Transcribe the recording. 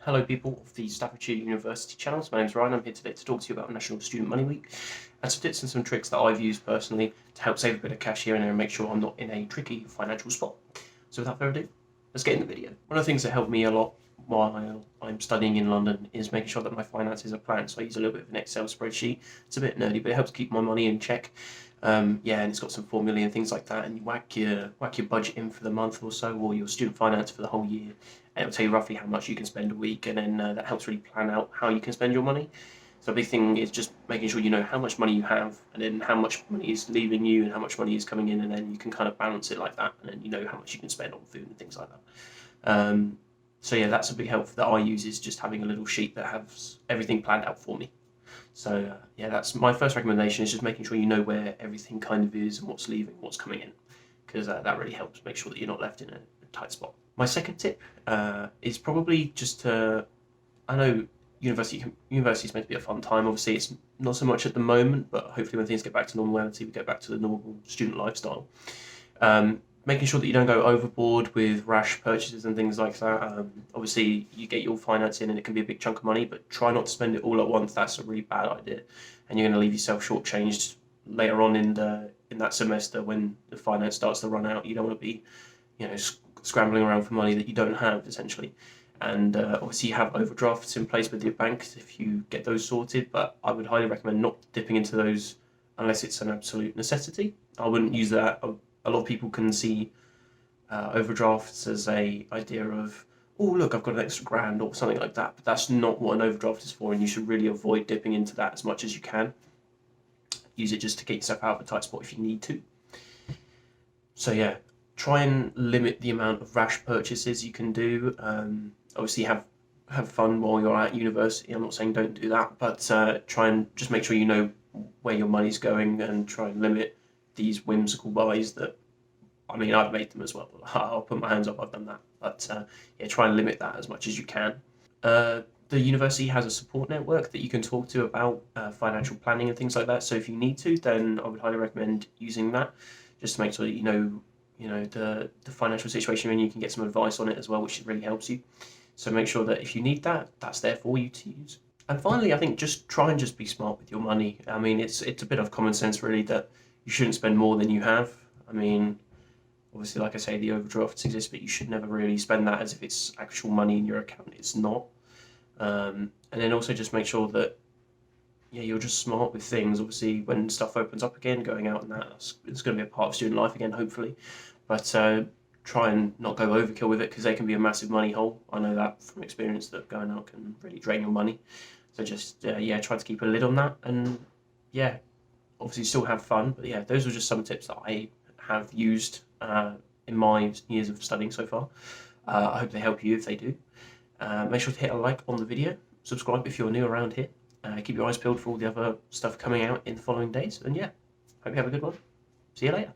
Hello people of the Staffordshire University channels. My name is Ryan. I'm here today to talk to you about National Student Money Week and some tips and some tricks that I've used personally to help save a bit of cash here and there and make sure I'm not in a tricky financial spot. So without further ado, let's get in the video. One of the things that helped me a lot while I'm studying in London is making sure that my finances are planned. So I use a little bit of an Excel spreadsheet. It's a bit nerdy, but it helps keep my money in check. And it's got some formulae and things like that, and you whack your budget in for the month or so, or your student finance for the whole year, and it'll tell you roughly how much you can spend a week, and then that helps really plan out how you can spend your money. So a big thing is just making sure you know how much money you have, and then how much money is leaving you, and how much money is coming in, and then you can kind of balance it like that, and then you know how much you can spend on food and things like that. So yeah, that's a big help that I use, is just having a little sheet that has everything planned out for me. So yeah, that's my first recommendation, is just making sure you know where everything kind of is and what's leaving, what's coming in, because that really helps make sure that you're not left in a tight spot. My second tip is probably just to, I know university's meant to be a fun time. Obviously, it's not so much at the moment, but hopefully when things get back to normality, we get back to the normal student lifestyle. Making sure that you don't go overboard with rash purchases and things like that. Obviously, you get your finance in and it can be a big chunk of money, but try not to spend it all at once. That's a really bad idea, and you're going to leave yourself shortchanged later on in that semester when the finance starts to run out. You don't want to be, scrambling around for money that you don't have, essentially. And obviously, you have overdrafts in place with your banks if you get those sorted, but I would highly recommend not dipping into those unless it's an absolute necessity. I wouldn't use that. A lot of people can see overdrafts as a idea of, oh look, I've got an extra grand or something like that, but that's not what an overdraft is for, and you should really avoid dipping into that as much as you can. Use it just to get yourself out of a tight spot if you need to. So yeah, try and limit the amount of rash purchases you can do. Obviously have fun while you're at university. I'm not saying don't do that, but try and just make sure you know where your money's going, and try and limit these whimsical buys that, I mean, I've made them as well. I'll put my hands up, I've done that. But yeah, try and limit that as much as you can. The university has a support network that you can talk to about financial planning and things like that. So if you need to, then I would highly recommend using that, just to make sure that you know the financial situation, and you can get some advice on it as well, which really helps you. So make sure that if you need that, that's there for you to use. And finally, I think just try and just be smart with your money. I mean, it's a bit of common sense, really, that you shouldn't spend more than you have. I mean, obviously, like I say, the overdrafts exist, but you should never really spend that as if it's actual money in your account. It's not. And then also just make sure that, yeah, you're just smart with things. Obviously, when stuff opens up again, going out and it's going to be a part of student life again, hopefully. But try and not go overkill with it, because they can be a massive money hole. I know that from experience, that going out can really drain your money. So just, try to keep a lid on that, and yeah, obviously still have fun. But yeah, those were just some tips that I have used in my years of studying so far. I hope they help you if they do. Make sure to hit a like on the video, subscribe if you're new around here. Keep your eyes peeled for all the other stuff coming out in the following days. And yeah, hope you have a good one. See you later.